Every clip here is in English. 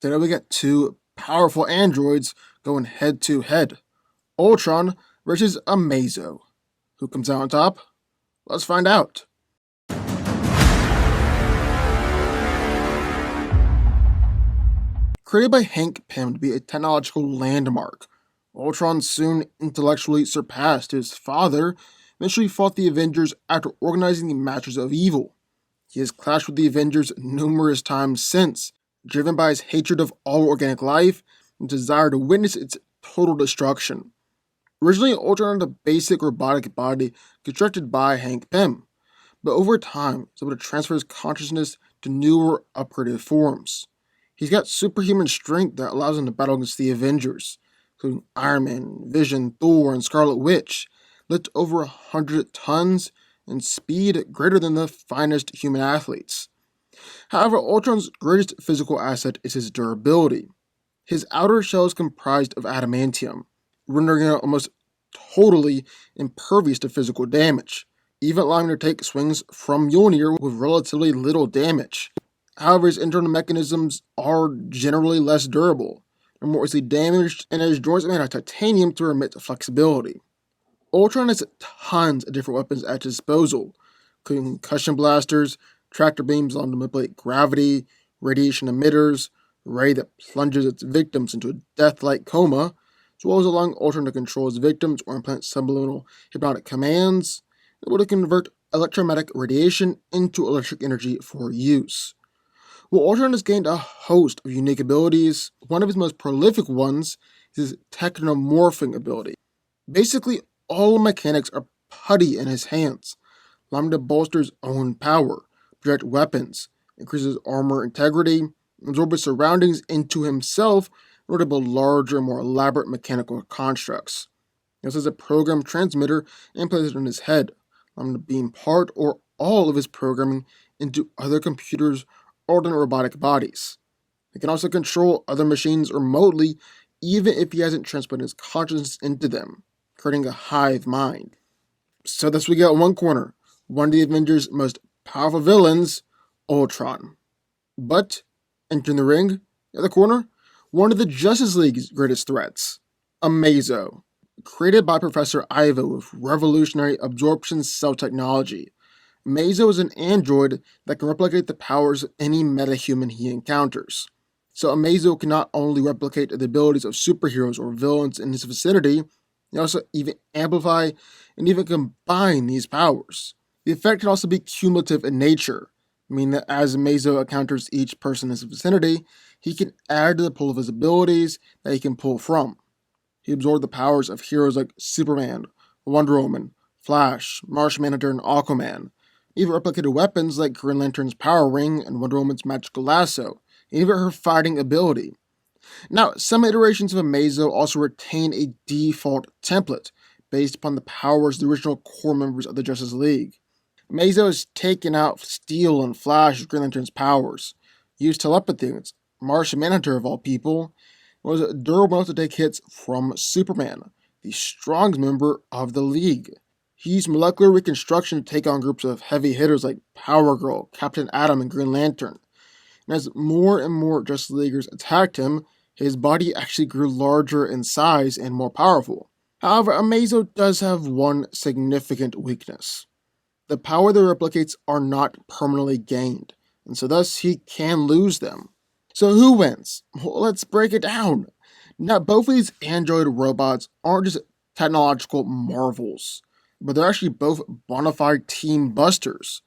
Today we got two powerful androids going head to head. Ultron versus Amazo. Who comes out on top? Let's find out. Created by Hank Pym to be a technological landmark, Ultron soon intellectually surpassed his father, eventually fought the Avengers after organizing the Masters of Evil. He has clashed with the Avengers numerous times since, driven by his hatred of all organic life and desire to witness its total destruction. Originally, Ultron had a basic robotic body constructed by Hank Pym, but over time, he's able to transfer his consciousness to newer, upgraded forms. He's got superhuman strength that allows him to battle against the Avengers, including Iron Man, Vision, Thor, and Scarlet Witch, lift over 100 tons and speed greater than the finest human athletes. However, Ultron's greatest physical asset is his durability. His outer shell is comprised of adamantium, rendering it almost totally impervious to physical damage, even allowing him to take swings from Mjolnir with relatively little damage. However, his internal mechanisms are generally less durable and more easily damaged, and his joints are made of titanium to permit flexibility. Ultron has tons of different weapons at his disposal, including concussion blasters, tractor beams allowing to manipulate gravity, radiation emitters, a ray that plunges its victims into a death-like coma, as well as allowing Ultron to control his victims or implant subliminal hypnotic commands, able to convert electromagnetic radiation into electric energy for use. While Ultron has gained a host of unique abilities, one of his most prolific ones is his technomorphing ability. Basically, all mechanics are putty in his hands, allowing him to bolster his own power, project weapons, increase his armor integrity, absorb his surroundings into himself in order to build larger, more elaborate mechanical constructs. He also has a program transmitter implanted in his head, allowing him to beam part or all of his programming into other computers or than robotic bodies. He can also control other machines remotely, even if he hasn't transplanted his consciousness into them, creating a hive mind. So thus we get one corner, one of the Avengers' most powerful villains, Ultron. But, entering the ring, the other corner, one of the Justice League's greatest threats, Amazo. Created by Professor Ivo with revolutionary absorption cell technology, Amazo is an android that can replicate the powers of any metahuman he encounters. So Amazo can not only replicate the abilities of superheroes or villains in his vicinity, he also even amplify and even combine these powers. The effect can also be cumulative in nature, meaning that as Amazo encounters each person in his vicinity, he can add to the pool of his abilities that he can pull from. He absorbed the powers of heroes like Superman, Wonder Woman, Flash, Martian Manhunter, and Aquaman. He even replicated weapons like Green Lantern's power ring and Wonder Woman's magical lasso, and even her fighting ability. Now, some iterations of Amazo also retain a default template based upon the powers of the original core members of the Justice League. Amazo has taken out Steel and Flash as Green Lantern's powers, used telepathy against Martian Manhunter of all people, and was durable enough to take hits from Superman, the strongest member of the League. He used molecular reconstruction to take on groups of heavy hitters like Power Girl, Captain Atom, and Green Lantern. And as more and more Justice Leaguers attacked him, his body actually grew larger in size and more powerful. However, Amazo does have one significant weakness. The power that replicates are not permanently gained, and so thus he can lose them. So who wins? Well, let's break it down. Now, both of these android robots aren't just technological marvels, but they're actually both bonafide team busters.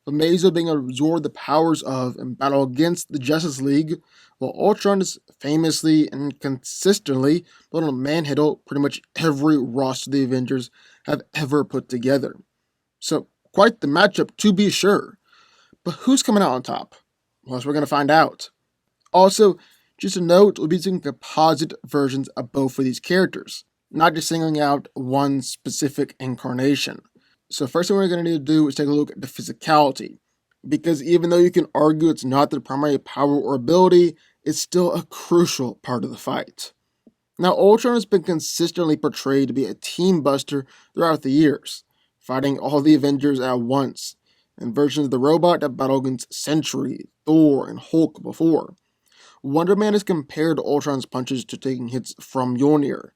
Amazo being able to absorb the powers of and battle against the Justice League, while Ultron is famously and consistently able to manhandle pretty much every roster the Avengers have ever put together. So, quite the matchup to be sure. But who's coming out on top? Well, as we're going to find out. Also, just a note, we'll be using composite versions of both of these characters, not just singling out one specific incarnation. So first thing we're going to need to do is take a look at the physicality, because even though you can argue it's not the primary power or ability, it's still a crucial part of the fight. Now, Ultron has been consistently portrayed to be a team buster throughout the years, fighting all the Avengers at once, and versions of the robot that battled against Sentry, Thor, and Hulk before. Wonder Man has compared Ultron's punches to taking hits from Mjolnir.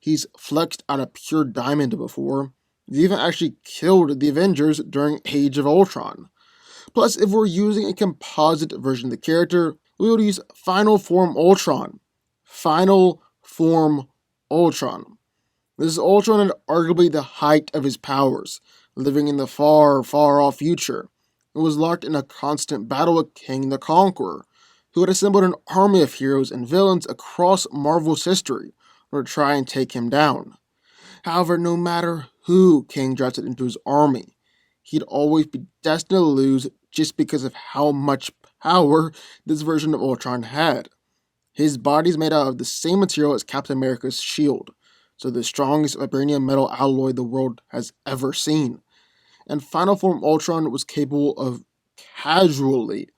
He's flexed out of pure diamond before. He even actually killed the Avengers during Age of Ultron. Plus, if we're using a composite version of the character, we would use Final Form Ultron. Final Form Ultron. This is Ultron at arguably the height of his powers, living in the far, far off future, and was locked in a constant battle with King the Conqueror, who had assembled an army of heroes and villains across Marvel's history in order to try and take him down. However, no matter who King drafted into his army, he'd always be destined to lose just because of how much power this version of Ultron had. His body's made out of the same material as Captain America's shield, so the strongest vibranium metal alloy the world has ever seen. And Final Form Ultron was capable of casually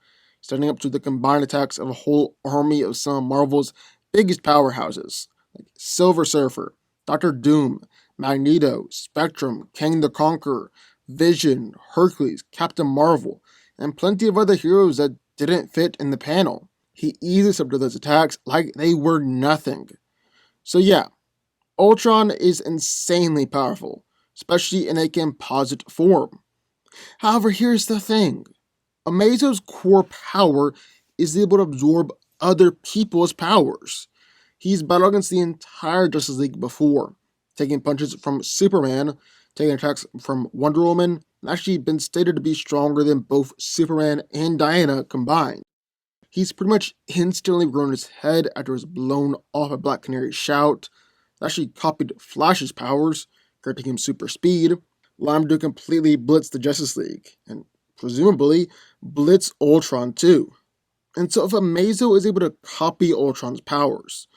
standing up to the combined attacks of a whole army of some of Marvel's biggest powerhouses, like Silver Surfer, Doctor Doom, Magneto, Spectrum, Kang the Conqueror, Vision, Hercules, Captain Marvel, and plenty of other heroes that didn't fit in the panel. He easily subdued those attacks like they were nothing. So yeah, Ultron is insanely powerful, especially in a composite form. However, here's the thing. Amazo's core power is able to absorb other people's powers. He's battled against the entire Justice League before, taking punches from Superman, taking attacks from Wonder Woman, and actually been stated to be stronger than both Superman and Diana combined. He's pretty much instantly grown his head after he was blown off a Black Canary's shout, actually copied Flash's powers, granting him super speed, allowing him to completely blitz the Justice League, and presumably blitz Ultron too. And so if Amazo is able to copy Ultron's powers,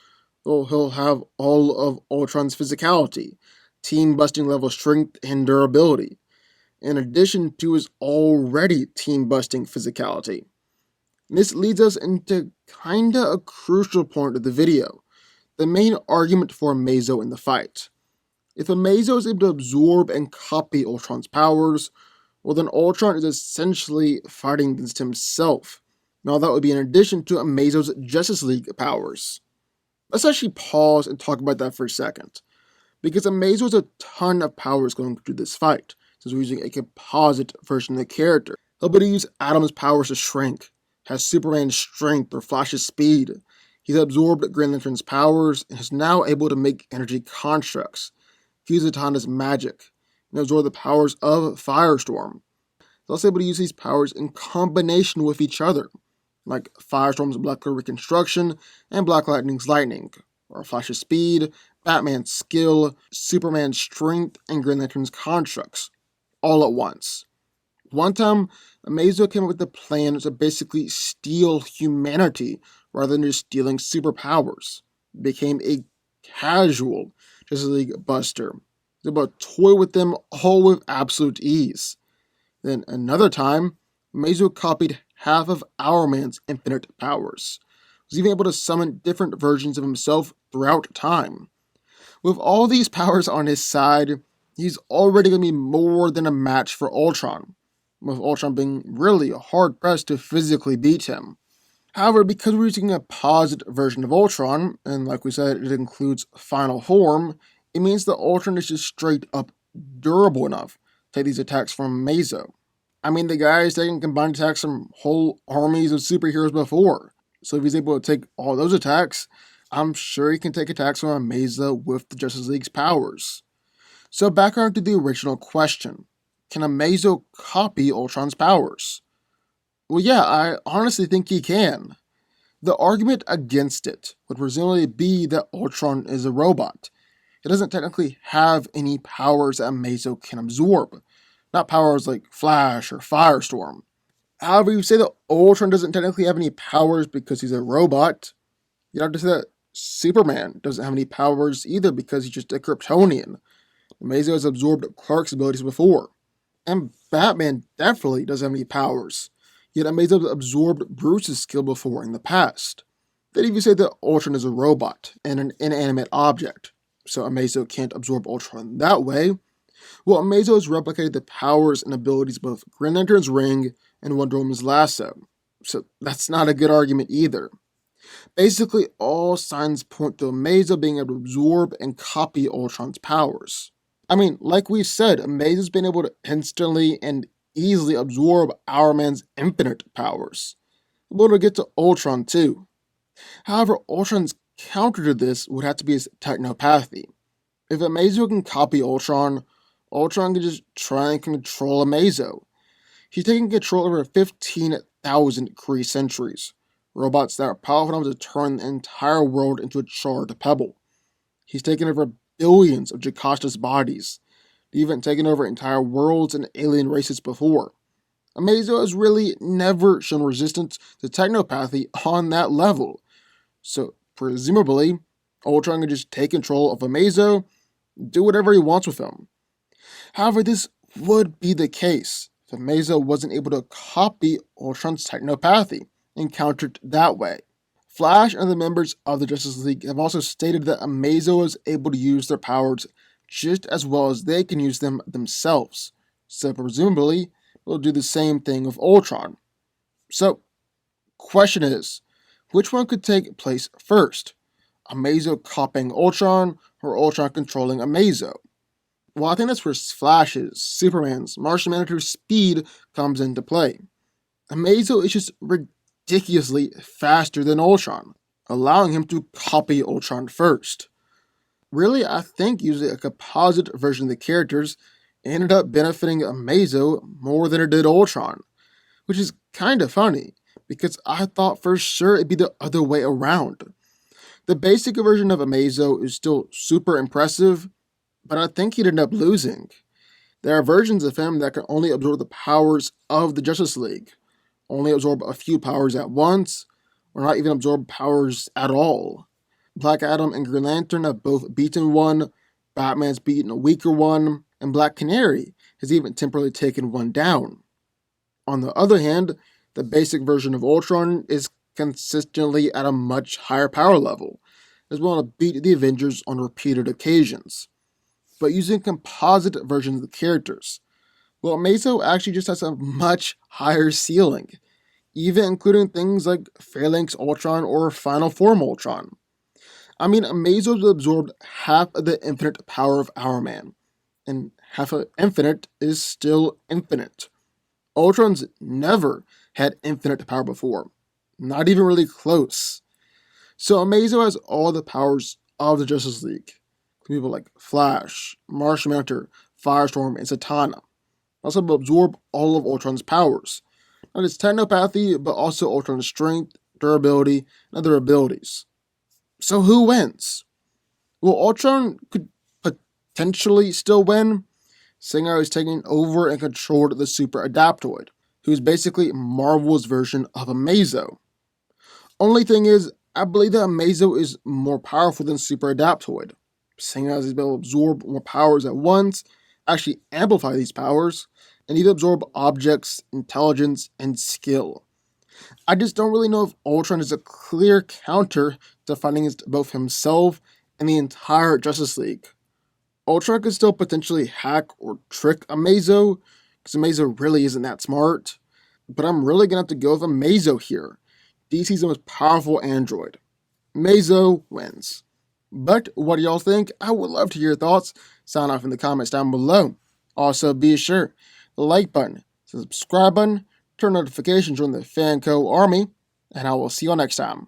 well, he'll have all of Ultron's physicality, team-busting level strength and durability, in addition to his already team-busting physicality. This leads us into kinda a crucial point of the video, the main argument for Amazo in the fight. If Amazo is able to absorb and copy Ultron's powers, well then Ultron is essentially fighting against himself. Now that would be in addition to Amazo's Justice League powers. Let's actually pause and talk about that for a second, because Amazo has a ton of powers going through this fight, since we're using a composite version of the character. He'll be able to use Atom's powers to shrink, has Superman's strength or Flash's speed. He's absorbed Green Lantern's powers and is now able to make energy constructs, fuse Zatanna's magic, and absorb the powers of Firestorm. He's also able to use these powers in combination with each other, like Firestorm's molecular reconstruction and Black Lightning's lightning, or Flash's speed, Batman's skill, Superman's strength, and Green Lantern's constructs, all at once. One time, Amazo came up with the plan to basically steal humanity rather than just stealing superpowers. It became a casual Justice League buster. He's able to toy with them all with absolute ease. Then another time, Amazo copied half of Hourman's infinite powers. He was even able to summon different versions of himself throughout time. With all these powers on his side, he's already going to be more than a match for Ultron, with Ultron being really hard-pressed to physically beat him. However, because we're using a composite version of Ultron, and like we said, it includes Final Form, it means that Ultron is just straight up durable enough to take these attacks from Amazo. I mean, the guy's taken combined attacks from whole armies of superheroes before, so if he's able to take all those attacks, I'm sure he can take attacks from Amazo with the Justice League's powers. So back on to the original question. Can Amazo copy Ultron's powers? Well, yeah, I honestly think he can. The argument against it would presumably be that Ultron is a robot. He doesn't technically have any powers that Amazo can absorb. Not powers like Flash or Firestorm. However, you say that Ultron doesn't technically have any powers because he's a robot. You'd have to say that Superman doesn't have any powers either because he's just a Kryptonian. Amazo has absorbed Clark's abilities before. And Batman definitely doesn't have any powers. Yet Amazo absorbed Bruce's skill before in the past. Then if you say that Ultron is a robot and an inanimate object, so Amazo can't absorb Ultron that way, well, Amazo has replicated the powers and abilities of both Green Lantern's ring and Wonder Woman's lasso. So that's not a good argument either. Basically, all signs point to Amazo being able to absorb and copy Ultron's powers. I mean, like we said, Amazo's been able to instantly and easily absorb Our Man's infinite powers. Able to get to Ultron too. However, Ultron's counter to this would have to be his technopathy. If Amazo can copy Ultron, Ultron can just try and control Amazo. He's taking control over 15,000 Kree sentries, robots that are powerful enough to turn the entire world into a charred pebble. He's taken over billions of Jocasta bodies, even taken over entire worlds and alien races before. Amazo has really never shown resistance to technopathy on that level, so presumably, Ultron can just take control of Amazo, do whatever he wants with him. However, this would be the case if Amazo wasn't able to copy Ultron's technopathy and countered that way. Flash and the members of the Justice League have also stated that Amazo is able to use their powers just as well as they can use them themselves, so presumably they'll do the same thing with Ultron. So, question is, which one could take place first? Amazo copying Ultron or Ultron controlling Amazo? Well, I think that's where Flash's, Superman's, Martian Manhunter's speed comes into play. Amazo is just ridiculously faster than Ultron, allowing him to copy Ultron first. Really, I think using a composite version of the characters ended up benefiting Amazo more than it did Ultron, which is kind of funny, because I thought for sure it'd be the other way around. The basic version of Amazo is still super impressive, but I think he'd end up losing. There are versions of him that can only absorb the powers of the Justice League, only absorb a few powers at once, or not even absorb powers at all. Black Adam and Green Lantern have both beaten one, Batman's beaten a weaker one, and Black Canary has even temporarily taken one down. On the other hand, the basic version of Ultron is consistently at a much higher power level, as well to beat the Avengers on repeated occasions. But using composite versions of the characters, well, Amazo actually just has a much higher ceiling, even including things like Phalanx Ultron or Final Form Ultron. I mean, Amazo's absorbed half of the infinite power of Our Man, and half of infinite is still infinite. Ultron's never had infinite power before, not even really close. So Amazo has all the powers of the Justice League. People like Flash, Martian Manhunter, Firestorm, and Satana. Also absorb all of Ultron's powers. Not his technopathy, but also Ultron's strength, durability, and other abilities. So who wins? Well, Ultron could potentially still win, seeing how he's taking over and controlled the Super Adaptoid, who's basically Marvel's version of Amazo. Only thing is, I believe that Amazo is more powerful than Super Adaptoid, seeing as he's able to absorb more powers at once, actually amplify these powers, and even absorb objects, intelligence, and skill. I just don't really know if Ultron is a clear counter to fighting against both himself and the entire Justice League. Ultron could still potentially hack or trick Amazo, because Amazo really isn't that smart, but I'm really going to have to go with Amazo here. DC's most powerful android. Amazo wins. But what do y'all think? I would love to hear your thoughts. Sound off in the comments down below. Also, be sure the like button, the subscribe button, turn notifications on the DanCo army, and I will see you all next time.